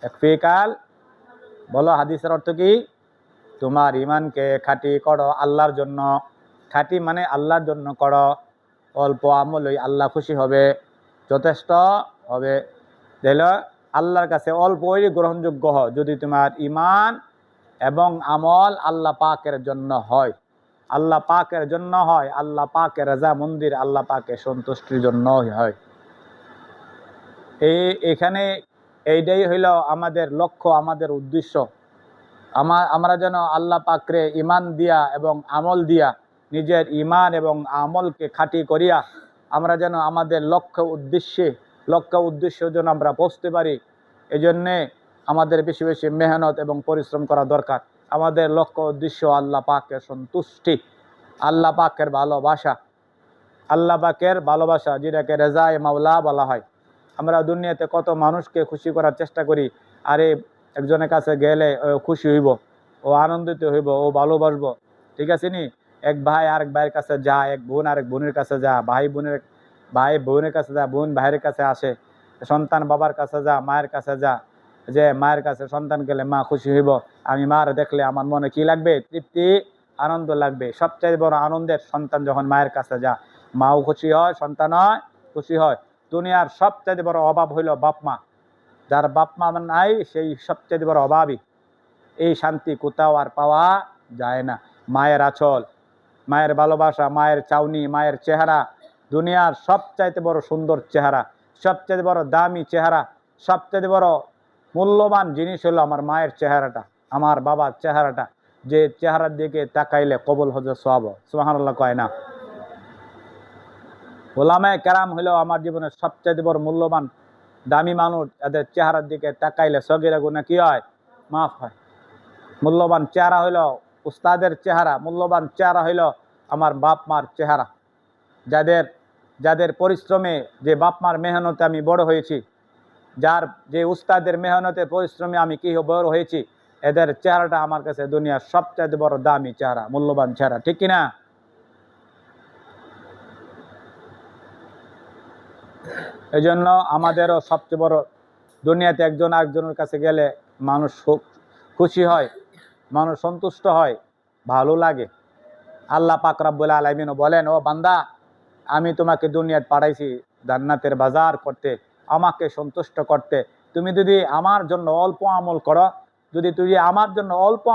ইয়াকফিকাল, বলো হাদিসের অর্থ কি? তোমার ইমানকে খাঁটি করো আল্লাহর জন্য। খাঁটি মানে আল্লাহর জন্য করো। অল্প আমলই আল্লাহ খুশি হবে, যথেষ্ট হবে। তাহলে আল্লাহর কাছে অল্পই গ্রহণযোগ্য হয় যদি তোমার ইমান এবং আমল আল্লাহ পাকের জন্য হয়। আল্লাহ পাকের জন্য হয়, আল্লাহ পাকের রাজা মন্দির, আল্লাহ পাকের সন্তুষ্টির জন্য হয়। এখানে এইটাই হইল আমাদের লক্ষ্য, আমাদের উদ্দেশ্য। আমরা যেন আল্লাহ পাকরে ইমান দিয়া এবং আমল দিয়া, নিজের ইমান এবং আমলকে খাঁটি করিয়া আমরা যেন আমাদের লক্ষ্য উদ্দেশ্য যেন আমরা পৌঁছতে পারি। এই জন্যে আমাদের বেশি বেশি মেহনত এবং পরিশ্রম করা দরকার। আমাদের লক্ষ্য উদ্দেশ্য আল্লাহ পাকের সন্তুষ্টি, আল্লাহ পাকের ভালোবাসা, আল্লাহ পাকের ভালোবাসা, যেটাকে রেজায়ে মাওলা বলা হয়। আমরা দুনিয়াতে কত মানুষকে খুশি করার চেষ্টা করি। আরে একজনের কাছে গেলে ও খুশি হইব, ও আনন্দিত হইব, ও ভালোবাসবো, ঠিক আছে নি? এক ভাই আরেক ভাইয়ের কাছে যা, এক বোন আরেক বোনের কাছে যা, ভাই বোনের কাছে যা, বোন ভাইয়ের কাছে আসে, সন্তান বাবার কাছে যা, মায়ের কাছে যা। যে মায়ের কাছে সন্তান গেলে মা খুশি হইব। আমি মার দেখলে আমার মনে কি লাগবে? তৃপ্তি, আনন্দ লাগবে। সবচেয়ে বড় আনন্দের সন্তান যখন মায়ের কাছে যা, মাও খুশি হয়, সন্তান হয় খুশি হয়। দুনিয়ার সবচেয়ে বড় অভাব হইল বাপ মা। যার বাপ মা নাই সেই সবচেয়ে বড় অভাবী। এই শান্তি কোথাও আর পাওয়া যায় না। মায়ের আঁচল, মায়ের ভালোবাসা, মায়ের চাউনি, মায়ের চেহারা, দুনিয়ার সবচাইতে বড় সুন্দর চেহারা, সবচেয়ে বড় দামি চেহারা, সবচেয়ে বড় মূল্যবান জিনিস হলো আমার মায়ের চেহারাটা, আমার বাবার চেহারাটা। যে চেহারার দিকে তাকাইলে কবুল হজর সওয়াব, সুবহানাল্লাহ কয় না? ওলামায়ে কেরাম হলো আমার জীবনের সবচেয়ে বড় মূল্যবান দামি মানুষ। এদের চেহারার দিকে তাকাইলে সগীরা গুনাহ কি হয়? মাফ হয়। মূল্যবান চেহারা হইল উস্তাদের চেহারা, মূল্যবান চেহারা হইল আমার বাপ মার চেহারা। যাদের পরিশ্রমে, যে বাপ মার মেহনতে আমি বড় হয়েছি, যে উস্তাদের মেহনতে পরিশ্রমে আমি কি বড় হয়েছি, এদের চেহারাটা আমার কাছে দুনিয়ার সবচেয়ে বড় দামি চেহারা, মূল্যবান চেহারা, ঠিক কিনা? এই জন্য আমাদেরও সবচেয়ে বড়, দুনিয়াতে একজন আরেকজনের কাছে গেলে মানুষ খুশি হয়, মানুষ সন্তুষ্ট হয়, ভালো লাগে। আল্লাহ পাক রব্বুল আলামিন বলেন, ও বান্দা, আমি তোমাকে দুনিয়াতে পাঠাইছি জান্নাতের বাজার করতে, আমাকে সন্তুষ্ট করতে। তুমি যদি আমার জন্য অল্প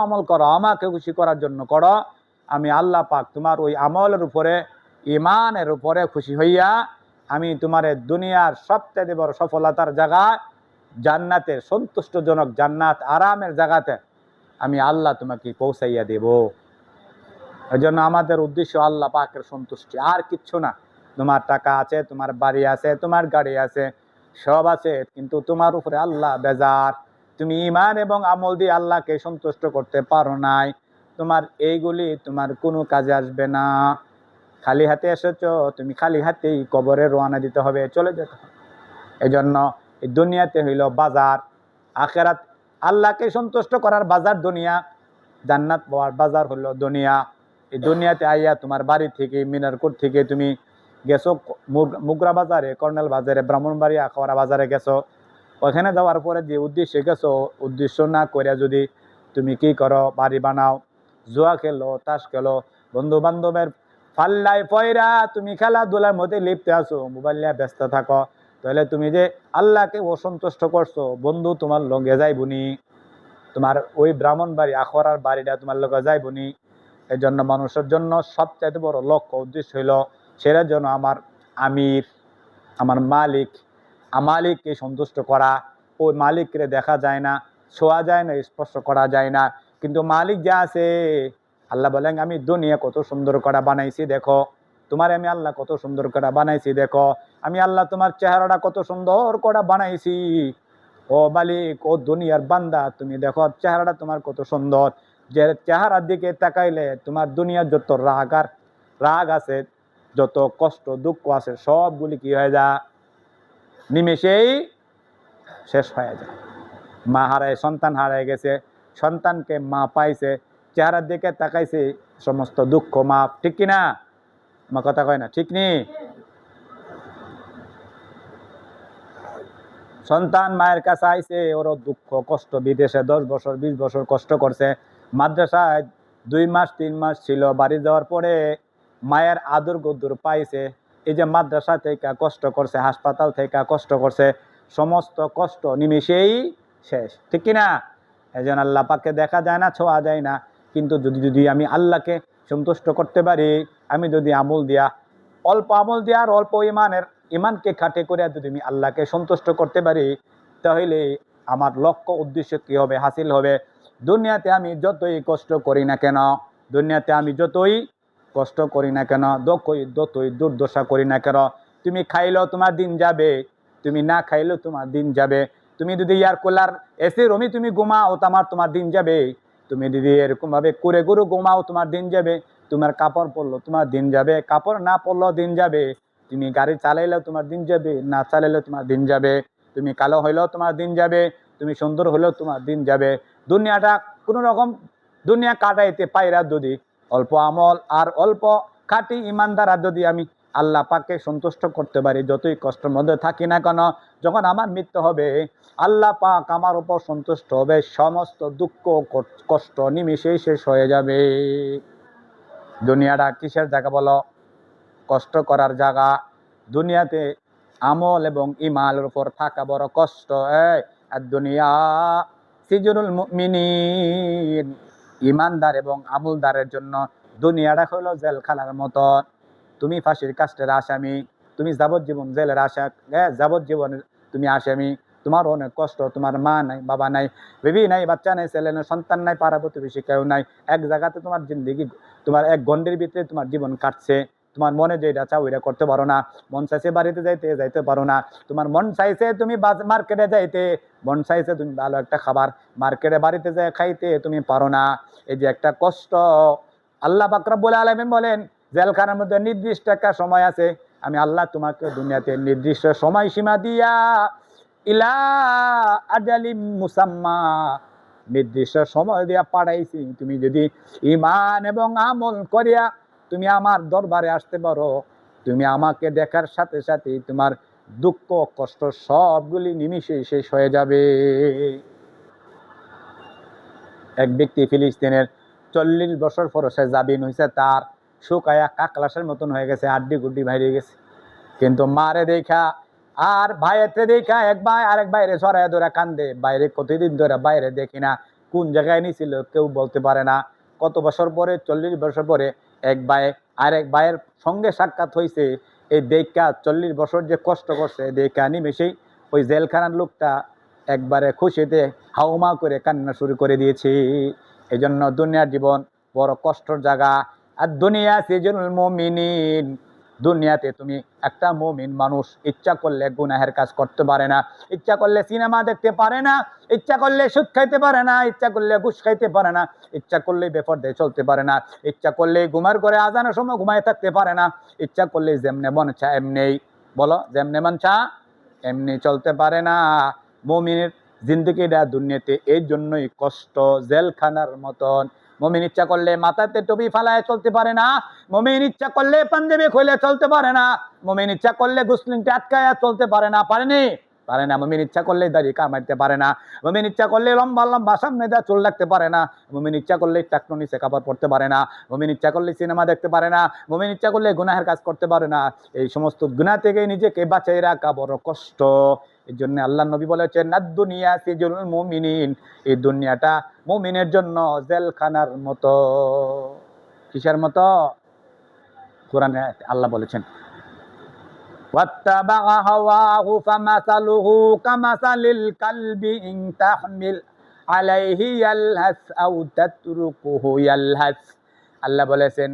আমল করো, আমাকে খুশি করার জন্য করো, আমি আল্লাহ পাক তোমার ওই আমলের উপরে, ইমানের উপরে খুশি হইয়া আমি তোমার দুনিয়ার সবচেয়ে বড় সফলতার জায়গা, জান্নাতের সন্তুষ্টজনক জান্নাত, আরামের জায়গাতে আমি আল্লাহ তোমাকে পৌঁছাইয়া দেব। এই জন্য আমাদের উদ্দেশ্য আল্লাহ পাকের সন্তুষ্টি, আর কিচ্ছু না। তোমার টাকা আছে, তোমার বাড়ি আছে, তোমার গাড়ি আছে, সব আছে, কিন্তু তোমার উপরে আল্লাহ বেজার। তুমি ইমান এবং আমল দিয়ে আল্লাহকে সন্তুষ্ট করতে পারো নাই। তোমার এইগুলি তোমার কোনো কাজে আসবে না। খালি হাতে এসেছো, তুমি খালি হাতেই কবরে রওনা দিতে হবে, চলে যেতে হবে। এই জন্য এই দুনিয়াতে হইল বাজার, আখেরাত আল্লাহকে সন্তুষ্ট করার বাজার দুনিয়া, জান্নাত পাওয়ার বাজার হলো দুনিয়া। এই দুনিয়াতে আইয়া তোমার বাড়ি থেকে, মিনারকোট থেকে তুমি গেছো মুগরা বাজারে, কর্নেল বাজারে, ব্রাহ্মণবাড়িয়া আখাউড়া বাজারে গেছো। ওখানে যাওয়ার পরে যে উদ্দেশ্যে গেছো, উদ্দেশ্য না করে যদি তুমি কি করো, বাড়ি বানাও, জুয়া খেলো, তাস খেলো, বন্ধু বান্ধবের পাল্লায় পয়রা তুমি খেলাধুলার মধ্যে লিপ্ত আছো, মোবাইল নিয়ে ব্যস্ত থাকো, তাহলে তুমি যে আল্লাহকে অসন্তুষ্ট করছো, বন্ধু তোমার লগে যাইবনি, তোমার ওই ব্রাহ্মণবাড়ি আখাউড়ার বাড়িটা তোমার লগে যাইবনি। এই জন্য মানুষের জন্য সবচাইতে বড় লক্ষ্য উদ্দেশ্য হইল, সেটা যেন আমার আমির, আমার মালিককে সন্তুষ্ট করা। ওই মালিককে দেখা যায় না, ছোঁয়া যায় না, স্পর্শ করা যায় না, কিন্তু মালিক যা আছে, আল্লাহ বলেন আমি দুনিয়া কত সুন্দর করে বানাইছি দেখো, তোমার আমি আল্লাহ কত সুন্দর করে বানাইছি দেখো, আমি আল্লাহ তোমার চেহারাটা কত সুন্দর করে বানাইছি। ও মালিক, ও দুনিয়ার বান্দা, তুমি দেখো চেহারাটা তোমার কত সুন্দর, যে চেহারার দিকে তাকাইলে তোমার দুনিয়ার যত রাগ আছে, যত কষ্ট দুঃখ আছে, সবগুলি কি হয়ে যায়? নিমেষেই শেষ হয়ে যায়। মা হারায়, সন্তান হারায় গেছে, সন্তানকে মা পাইছে, চেহারার দিকে তাকাইছে, সমস্ত দুঃখ মাপ, ঠিক কিনা? আমার কথা কয় না, ঠিক নি? সন্তান মায়ের কাছে আইছে, ওর দুঃখ কষ্ট, বিদেশে 10 বছর 20 বছর কষ্ট করছে, মাদ্রাসায় 2 মাস 3 মাস ছিল, বাড়ি যাওয়ার পরে মায়ের আদর গদর পাইছে। এই যে মাদ্রাসা থেকে কষ্ট করছে, হাসপাতাল থেকে কষ্ট করছে, সমস্ত কষ্ট নিমেষেই শেষ, ঠিক কিনা? এই জন্য আল্লাহ পাককে দেখা যায় না, ছোঁয়া যায় না, কিন্তু যদি যদি আমি আল্লাহকে সন্তুষ্ট করতে পারি, আমি যদি আমল দিয়া, অল্প আমল দিয়া আর অল্প ইমানকে খাটে করে যদি আমি আল্লাহকে সন্তুষ্ট করতে পারি, তাহলে আমার লক্ষ্য উদ্দেশ্য কি হবে? হাসিল হবে। দুনিয়াতে আমি যতই কষ্ট করি না কেন, দুনিয়াতে আমি যতই কষ্ট করি না কেন, যতই দুর্দশা করি না কেন, তুমি খাইলেও তোমার দিন যাবে, তুমি না খাইলেও তোমার দিন যাবে। তুমি যদি এয়ার কুলার এসি রুমে তুমি ঘুমাও, তোমার দিন যাবে। তুমি যদি এরকম ভাবে করে করে ঘুমাও, তোমার দিন যাবে। তোমার কাপড় পরলো, তোমার দিন যাবে। কাপড় না পরলেও দিন যাবে। তুমি গাড়ি চালাইলেও তোমার দিন যাবে, না চালাইলেও তোমার দিন যাবে। তুমি কালো হইলেও তোমার দিন যাবে, তুমি সুন্দর হলেও তোমার দিন যাবে। দুনিয়াটা কোনো রকম দুনিয়া কাটাইতে পাইরা যদি অল্প আমল আর অল্প খাঁটি ইমানদার আর যদি আমি আল্লাহ পাককে সন্তুষ্ট করতে পারি, যতই কষ্টের মধ্যে থাকি না কেন, যখন আমার মৃত্যু হবে, আল্লাহ পাক আমার উপর সন্তুষ্ট হবে, সমস্ত দুঃখ কষ্ট নিমিশেই শেষ হয়ে যাবে। দুনিয়াটা কিসের জায়গা বলো? কষ্ট করার জায়গা। দুনিয়াতে আমল এবং ইমানের উপর থাকা বড় কষ্ট। আর দুনিয়া সিজনুল মুমিনিন, ইমানদার এবং আমলদারের জন্য দুনিয়াটা হলো জেলখানার মতো। তুমি ফাঁসির কাস্টের আসামি, তুমি যাবজ্জীবন জেলের যাবজ্জীবনের তুমি আসামি। তোমার অনেক কষ্ট, তোমার মা নাই, বাবা নাই, বেবি নাই, বাচ্চা নাই, ছেলে নাই, সন্তান নাই, পাড়া প্রতিবেশী কেউ নাই। এক জায়গাতে তোমার জিন্দিগি, তোমার এক গন্ডির ভিতরে তোমার জীবন কাটছে। তোমার মনে যেটা চাও ওইটা করতে পারো না। মন চাইছে বাড়িতে যাইতে পারো না। তোমার মন চাইছে তুমি মার্কেটে যাইতে, মন চাইছে তুমি ভালো একটা খাবার মার্কেটে বাড়িতে যাই খাইতে, তুমি পারো না। এই যে একটা কষ্ট, আল্লাহ পাক রব্বুল আলামিন বলেন জেলখানার মধ্যে নির্দিষ্ট একটা সময় আছে। আমি আল্লাহ তোমাকে দুনিয়াতে নির্দিষ্ট সময়সীমা দিয়া ইলা আজালিম মুসাম্মা, নির্দিষ্ট সময় দিয়া পাঠাইছি। তুমি যদি ঈমান এবং আমল করিয়া তুমি আমার দরবারে আসতে পারো, তুমি আমাকে দেখার সাথে সাথে তোমার দুঃখ কষ্ট সবগুলি নিমিষেই শেষ হয়ে যাবে। এক ব্যক্তি ফিলিস্তিনের 40 বছর পর সে জাবিন হয়েছে, তার শুকায়া কাকলাসের মতন হয়ে গেছে, আড্ডি গুড্ডি বাইরে গেছে। কিন্তু মারে দেখা আর ভাইয়েতে দেখা এক ভাই আরেক বাইরে সরাই ধরে কান্দে। বাইরে কতদিন ধরে বাইরে দেখি না, কোন জায়গায় নিছিল কেউ বলতে পারে না। কত বছর পরে, 40 বছর পরে এক ভাই আরেক ভাইয়ের সঙ্গে সাক্ষাৎ হয়েছে। এই দেখা 40 বছর যে কষ্ট করছে দেখা নিমেষেই ওই জেলখানার লোকটা একবারে খুশিতে হাউমা করে কান্না শুরু করে দিয়েছে। এই জন্য দুনিয়ার জীবন বড় কষ্টের জায়গা। আর দুনিয়া সিজনুল মুমিনিন, দুনিয়াতে তুমি একটা মুমিন মানুষ ইচ্ছা করলে গুনাহের কাজ করতে পারে না, ইচ্ছা করলে সিনেমা দেখতে পারে না, ইচ্ছা করলে সুদ খাইতে পারে না, ইচ্ছা করলে ঘুষ খাইতে পারে না, ইচ্ছা করলে বেপরদায় চলতে পারে না, ইচ্ছা করলে ঘুমার করে আজানের সময় ঘুমায় থাকতে পারে না, ইচ্ছা করলে যেমনে মন চা এমনি, বলো যেমনে মন চা এমনি চলতে পারে না। মুমিনের জিন্দগিটা দুনিয়াতে এই জন্যই কষ্ট, জেলখানার মতন। মুমিন ইচ্ছা করলে মাথাতে টুপি ফালায় চলতে পারে না, মুমিন ইচ্ছা করলে পাঞ্জাবি খুলে চলতে পারে না, মুমিন ইচ্ছা করলে গুসলিনটা আটকায়া চলতে পারে না, পারে না। মুমিন ইচ্ছা করলে দাড়ি কামাইতে পারে না, মুমিন ইচ্ছা করলে লম্বা লম্বা সামনে দেওয়া চুল রাখতে পারে না, মুমিন ইচ্ছা করলে টাকনো নিচে কাপড় পরতে পারে না, মুমিন ইচ্ছা করলে সিনেমা দেখতে পারে না, মুমিন ইচ্ছা করলে গুনাহের কাজ করতে পারে না। এই সমস্ত গুনাহ থেকে নিজেকে বাঁচিয়ে রাখা বড় কষ্ট। এই জন্য আল্লাহ নবী বলেছেন দুনিয়া সিজনুল মুমিনিন, এই দুনিয়াটা মুমিনের জন্য জেলখানার মতো। কিসের মতো? কোরআনে আল্লাহ বলেছেন ওয়াত্তাবাআ হাওয়াহু ফামাসালুহু কামাসালিল কালবি ইন তাহমিল আলাইহি ইয়ালহাস আও তাতরুকুহু ইয়ালহাস। আল্লাহ বলেছেন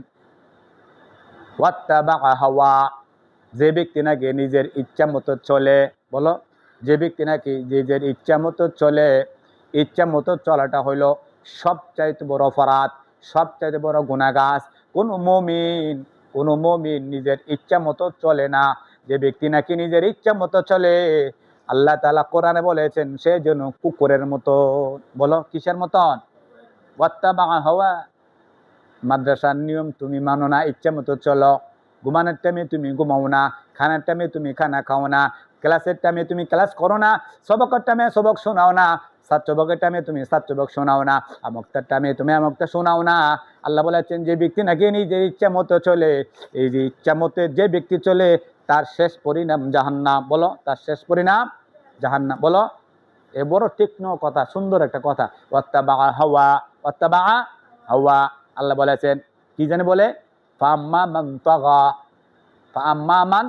ওয়াত্তাবাআ হাওয়া, যে ব্যক্তি নাকি নিজের ইচ্ছা মতো চলে, বলো যে ব্যক্তি নাকি নিজের ইচ্ছা মতো চলে, ইচ্ছা মতো চলাটা হইল সবচাইতে বড় অপরাধ, সবচাইতে বড় গুনাহগার। কোনো মুমিন নিজের ইচ্ছা মতো চলে না। যে ব্যক্তি নাকি নিজের ইচ্ছা মতো চলে, আল্লাহ তাআলা কোরআনে বলেছেন সে যেন কুকুরের মতো। বলো কিসের মতন? ওয়াত্তাবাআ হাওয়া, মাদ্রাসার নিয়ম তুমি মানো না, ইচ্ছা মতো চলো, ঘুমানোর টাইমে তুমি ঘুমাও না, খানার টাইমে তুমি খানা খাও না, ক্লাসের টাইমে তুমি ক্লাস করো না, সবকের টাইমে সবক শোনাও না, ছাত্রবকের টাইমে তুমি ছাত্রবক শোনাও না, আমকটার টাইমে তুমি আমকটা শোনাও না। আল্লাহ বলেছেন যে ব্যক্তি নাকি নিজের ইচ্ছা মতো চলে, এই যে ইচ্ছা মতো যে ব্যক্তি চলে তার শেষ পরিণাম জাহান্নাম। বলো, তার শেষ পরিণাম জাহান্নাম। বলো, এ বড় তীক্ষ্ণ কথা, সুন্দর একটা কথা। ওয়াত্তাবা হাওয়া, ওয়াত্তাবা হাওয়া। আল্লাহ বলেছেন কি জানে বলে, ফাম্মা মান তাগা, ফাম্মা মান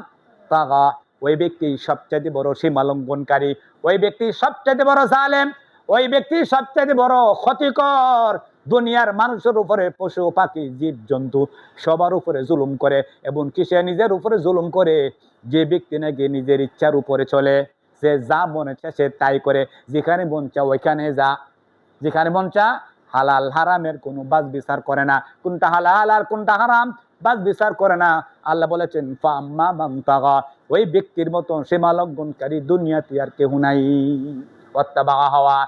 তাগা, ওই ব্যক্তি সবচেয়ে বড় সীমালঙ্ঘনকারী, ওই ব্যক্তি সবচেয়ে বড় জালেম, ওই ব্যক্তি সবচেয়ে বড় ক্ষতিকর। দুনিয়ার মানুষের উপরে, পশু পাখি জীব জন্তু সবার উপরে জুলুম করে, এবং সে নিজের উপরে জুলুম করে। যে ব্যক্তি নাকি নিজের ইচ্ছার উপরে চলে, সে যা মনে চায় সে তাই করে, যেখানে মন চা ওইখানে যা, যেখানে মন চা, হালাল হারামের কোনো বাজ বিচার করে না, কোনটা হালাল আর কোনটা হারাম বাজ বিচার করে না। আল্লাহ বলেছেন ফাম্মা মান তাগা, ওই ব্যক্তির মতো সীমালঙ্ঘনকারী দুনিয়াতে আর কেউ নাই। ওয়াত্তাবা হাওয়া,